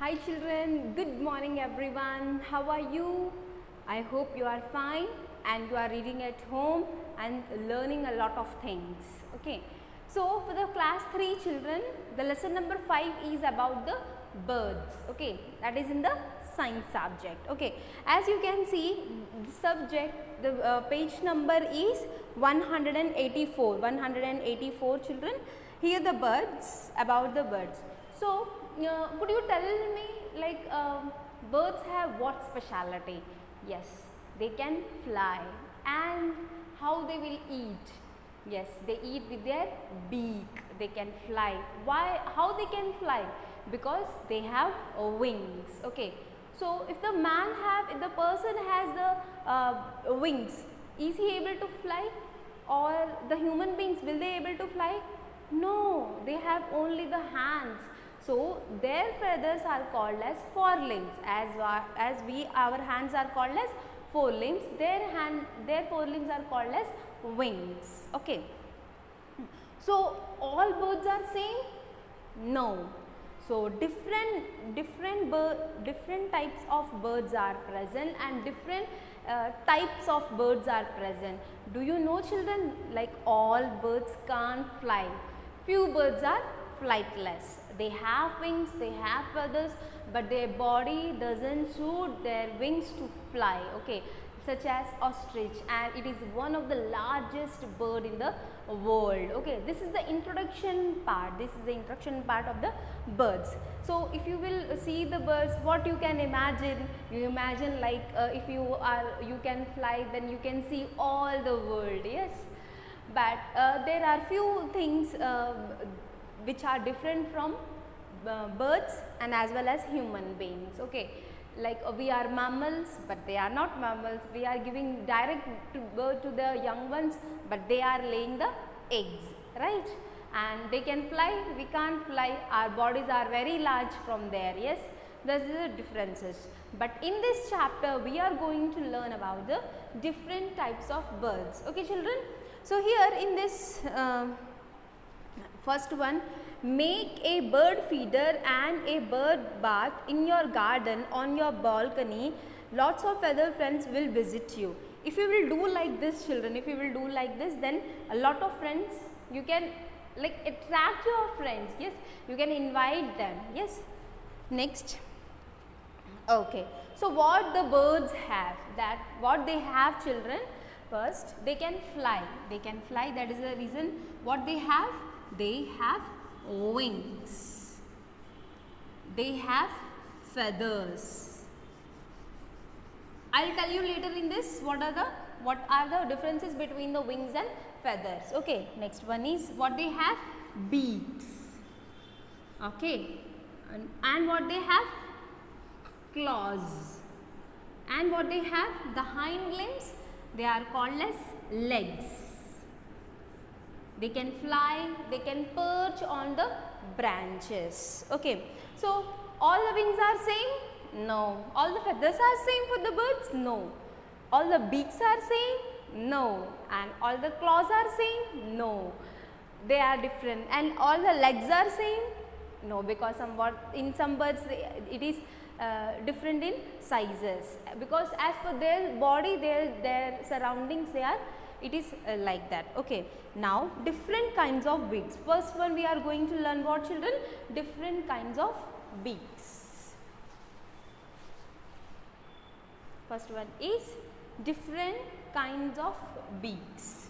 Hi children, good morning everyone. How are you? I hope you are fine and you are reading at home and learning a lot of things. Okay. So for the class 3 children, the lesson number 5 is about the birds. Okay. That is in the science subject. Okay. As you can see, the subject, the page number is 184. 184 children. Here the birds, about the birds. So could you tell me, like, birds have what speciality? Yes, they can fly. And how they will eat? Yes, they eat with their beak. They can fly. Why? How they can fly? Because they have wings. Okay. So if the person has the wings, is he able to fly? Or the human beings, will they able to fly? No, they have only the hands. So their feathers are called as forelimbs. Our hands are called as forelimbs. Their forelimbs are called as wings. Okay. So all birds are same? No. So different types of birds are present and different types of birds are present. Do you know children, like all birds can't fly. Few birds are flightless. They have wings, they have feathers, but their body doesn't suit their wings to fly. Okay, such as ostrich, and it is one of the largest bird in the world. Okay, this is the introduction part. This is the introduction part of the birds. So if you will see the birds, what you can imagine? You imagine like if you can fly, then you can see all the world. Yes, but there are few things which are different from birds and as well as human beings. Okay, like we are mammals, but they are not mammals. We are giving direct birth to the young ones, but they are laying the eggs, right? And they can fly, we can't fly. Our bodies are very large from there. Yes, those are the differences. But in this chapter we are going to learn about the different types of birds. Okay children, so here in this first one, make a bird feeder and a bird bath in your garden on your balcony. Lots of feather friends will visit you. If you will do like this children, if you will do like this, then a lot of friends, you can like attract your friends. Yes, you can invite them. Yes. Next. Okay. So what the birds have, what they have children, first they can fly. They can fly, that is the reason. What they have? They have wings. They have feathers. I will tell you later in this what are the differences between the wings and feathers. Okay, next one is what they have? Beaks. Okay, and what they have? Claws. And what they have? The hind limbs, they are called as legs. They can fly, they can perch on the branches. Okay, so all the wings are same? No. All the feathers are same for the birds? No. All the beaks are same? No. And all the claws are same? No. They are different. And all the legs are same? No, because in some birds it is different in sizes, because as per their body, their surroundings, it is like that. Okay, now different kinds of beaks. First one we are going to learn what children? Different kinds of beaks. First one is different kinds of beaks.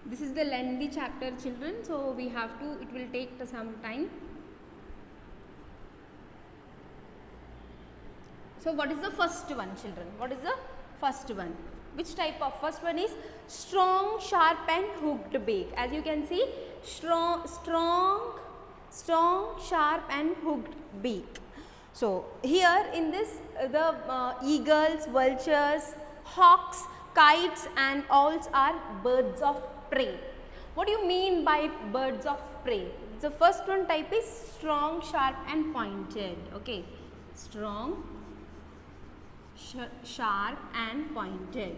This is the lengthy chapter children, so we have to, it will take some time. So what is the first one children? What is the first one? Which type of? First one is strong, sharp and hooked beak. As you can see, strong, sharp and hooked beak. So here in this the eagles, vultures, hawks, kites and owls are birds of prey. What do you mean by birds of prey? The first one type is strong, sharp and pointed. Okay, strong, sharp and pointed.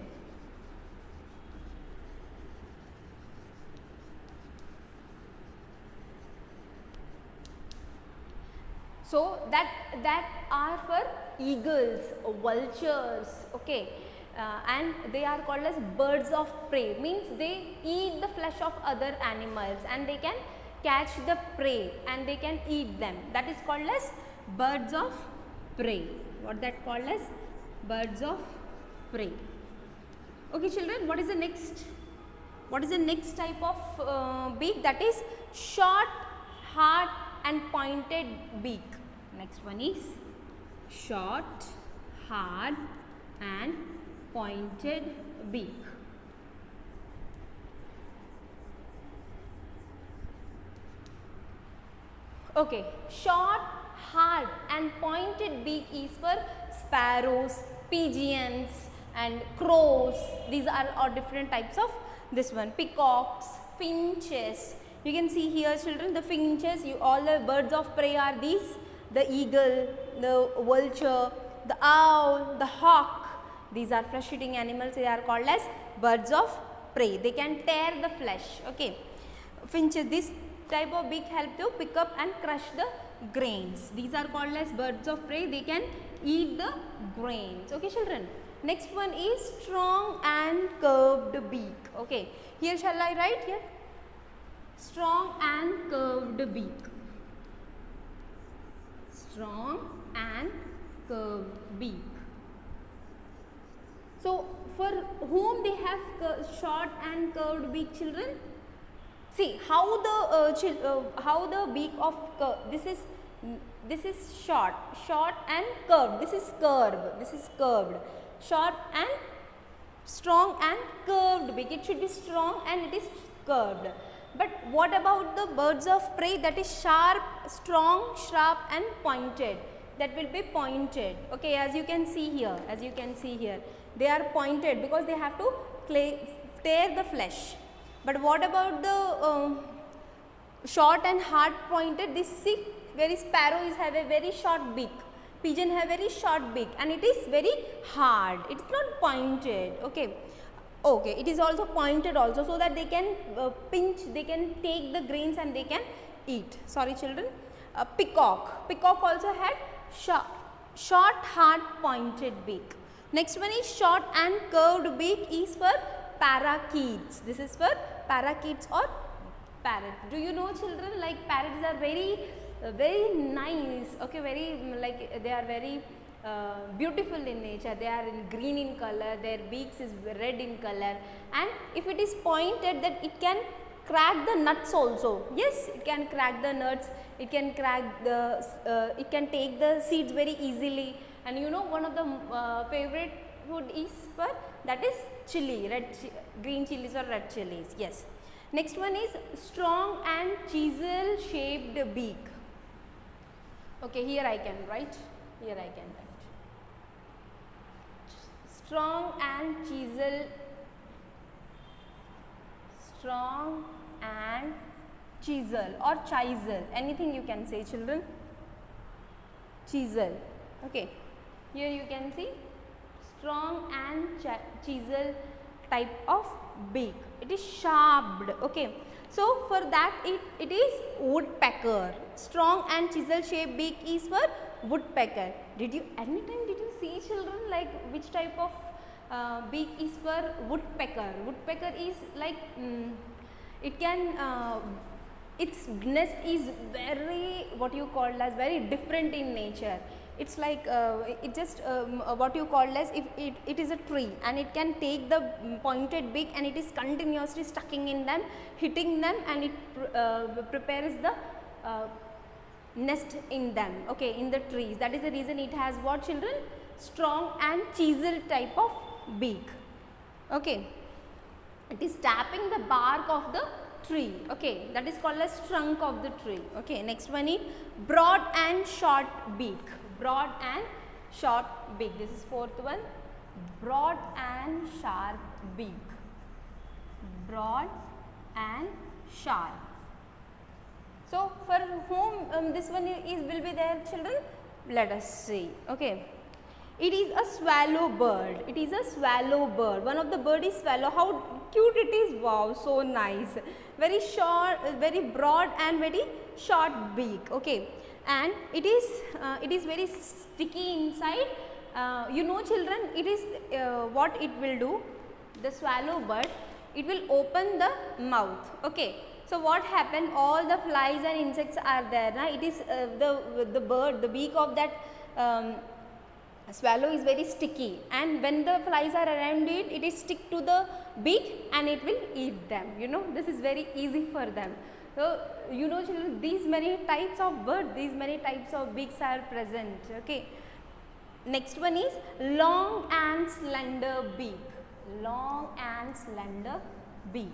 So that are for eagles, vultures, okay, and they are called as birds of prey, means they eat the flesh of other animals and they can catch the prey and they can eat them. That is called as birds of prey. What that called as? Birds of prey. Okay children, what is the next? What is the next type of beak? That is short, hard and pointed beak. Next one is short, hard and pointed beak. Okay, short, hard and pointed beak is for sparrows, pigeons and crows. These are all different types of this one. Peacocks, finches. You can see here children, the finches, all the birds of prey are these. The eagle, the vulture, the owl, the hawk. These are flesh eating animals. They are called as birds of prey. They can tear the flesh. Okay. Finches, this type of beak help to pick up and crush the grains. These are called as birds of prey. They can eat the grains. Okay children. Next one is strong and curved beak. Okay. Here shall I write here? Strong and curved beak. Strong and curved beak. So, for whom they have short and curved beak children? See how the beak of this is short and curved. This is curved. This is curved. Short and strong and curved beak. It should be strong and it is curved. But what about the birds of prey? That is sharp, strong, sharp and pointed. That will be pointed. Okay, as you can see here. As you can see here, they are pointed because they have to tear the flesh. But what about the short and hard pointed? This see, very sparrows have a very short beak. Pigeon have very short beak and it is very hard. It is not pointed. Okay. Okay, it is also pointed also, so that they can pinch, they can take the grains and they can eat. Sorry children. Peacock. Peacock also had short, hard, pointed beak. Next one is short and curved beak is for parakeets. This is for parakeets or parrot. Do you know children, like parrots are very nice. Okay, very like they are very beautiful in nature. They are in green in color, their beaks is red in color, and if it is pointed, that it can crack the nuts also. Yes, it can crack the nuts, it can crack the it can take the seeds very easily. And you know, one of the favorite food is for that is chili, green chilies or red chilies. Yes. Next one is strong and chisel shaped beak. Okay, here I can write. Here I can write. Strong and chisel. Strong and chisel or chisel. Anything you can say, children. Chisel. Okay. Here you can see strong and chisel type of beak. It is sharpened. Okay. So, for that it is woodpecker. Strong and chisel shaped beak is for woodpecker. Anytime did you see children, like which type of beak is for woodpecker? Woodpecker is like it can its nest is very, what you call as, very different in nature. It's like it just what you call as, if it is a tree and it can take the pointed beak and it is continuously stucking in them, hitting them, and it prepares the nest in them, okay, in the trees. That is the reason it has what children? Strong and chisel type of beak. Okay, it is tapping the bark of the tree. Okay, that is called as trunk of the tree. Okay, next one is broad and short beak. Broad and short beak. This is fourth one. Broad and sharp beak. Broad and sharp. So, for whom this one will be there, children? Let us see. Okay. It is a swallow bird. It is a swallow bird. One of the bird is swallow. How cute it is. Wow, so nice. Very short, very broad and very short beak. Okay. and it is very sticky inside. You know children, it is what it will do, the swallow bird, it will open the mouth. Okay. So what happened, all the flies and insects are there. Now it is the bird, the beak of that swallow is very sticky, and when the flies are around it, it is stick to the beak and it will eat them. You know, this is very easy for them. So you know children, these many types of birds, these many types of beaks are present. Okay. Next one is long and slender beak. Long and slender beak.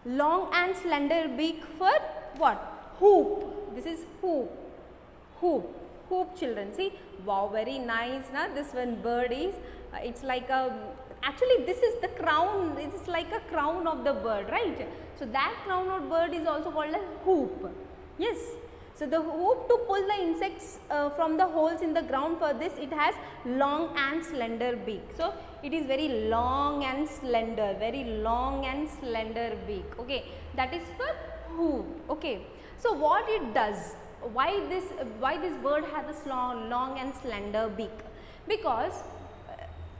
Long and slender beak for what? Hoop. This is hoop. Hoop. Hoop children. See, wow, very nice. Now this one bird is, it's like a, actually this is the crown, it is like a crown of the bird, right? So that crown of bird is also called a hoop. Yes. So the hoop to pull the insects from the holes in the ground, for this it has long and slender beak. So it is very long and slender, very long and slender beak. Okay, that is for hoop. Okay. So what it does? Why this bird has this long and slender beak? Because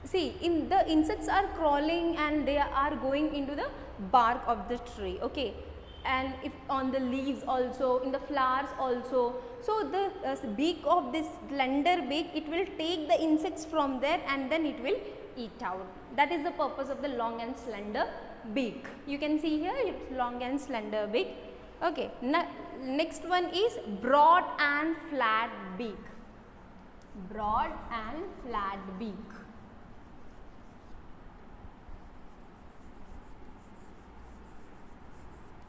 see, in the insects are crawling and they are going into the bark of the tree. Okay. And if on the leaves also, in the flowers also. So the beak of this slender beak, it will take the insects from there and then it will eat out. That is the purpose of the long and slender beak. You can see here it's long and slender beak. Okay. Next one is broad and flat beak. Broad and flat beak.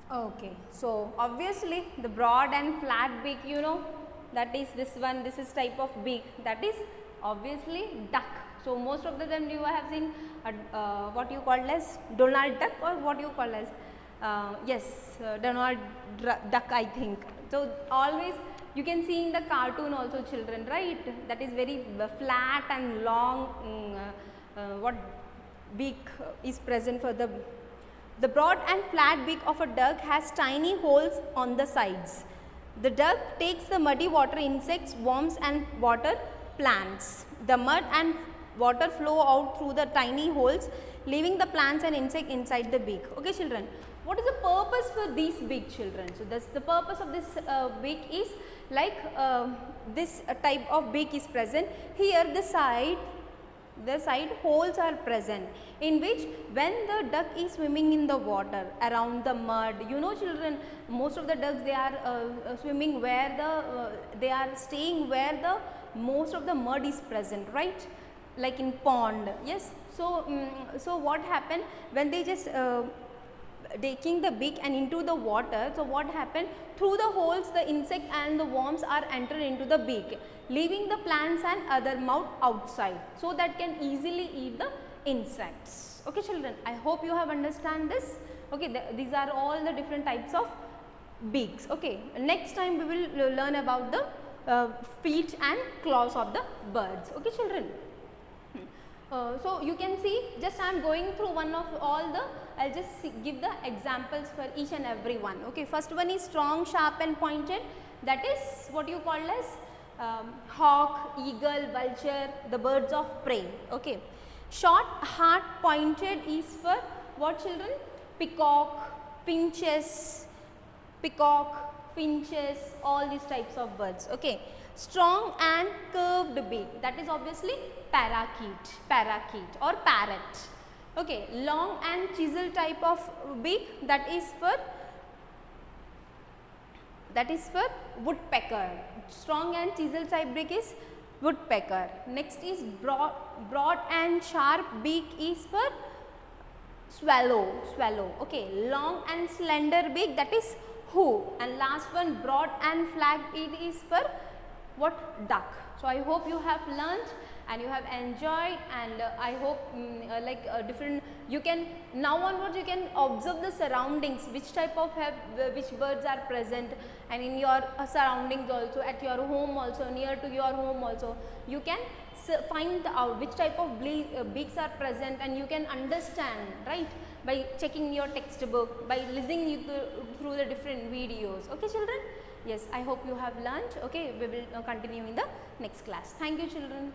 Okay, so obviously the broad and flat beak, you know, that is this one, this is type of beak, that is obviously duck. So most of the time you have seen what you call as Donald Duck, or what you call as yes, Donald Duck, I think. So always you can see in the cartoon also children, right, that is very flat and long what beak is present for the broad and flat beak of a duck has tiny holes on the sides. The duck takes the muddy water insects, worms and water plants. The mud and water flow out through the tiny holes, leaving the plants and insect inside the beak. Okay children, what is the purpose for these beak children? So that's the purpose of this beak is like this type of beak is present. Here the side holes are present, in which when the duck is swimming in the water around the mud, you know children, most of the ducks, they are swimming where they are staying where the most of the mud is present, right, like in pond. Yes. So so what happened when they just taking the beak and into the water, so what happened, through the holes the insect and the worms are entered into the beak, leaving the plants and other mouth outside, so that can easily eat the insects. Okay children, I hope you have understand this. Okay, these are all the different types of beaks. Okay, next time we will learn about the feet and claws of the birds. Okay children. So you can see, just I am going through one of all the, I will just give the examples for each and every one. Okay, first one is strong, sharp and pointed, that is what you call as hawk, eagle, vulture, the birds of prey. Okay. Short, hard, pointed is for what children? Peacock, finches, all these types of birds. Okay. Strong and curved beak, that is obviously parakeet or parrot. Okay. Long and chisel type of beak, that is for woodpecker. Strong and chisel type beak is woodpecker. Next is broad and sharp beak is for swallow. Okay. Long and slender beak, that is who, and last one broad and flat beak is for what? Duck. So I hope you have learnt and you have enjoyed, and I hope different, you can now onwards you can observe the surroundings, which type of which birds are present, and in your surroundings also, at your home also, near to your home also, you can find out which type of beaks are present, and you can understand, right, by checking your textbook, by listening through the different videos. Okay children, yes, I hope you have learnt. Okay, we will continue in the next class. Thank you children.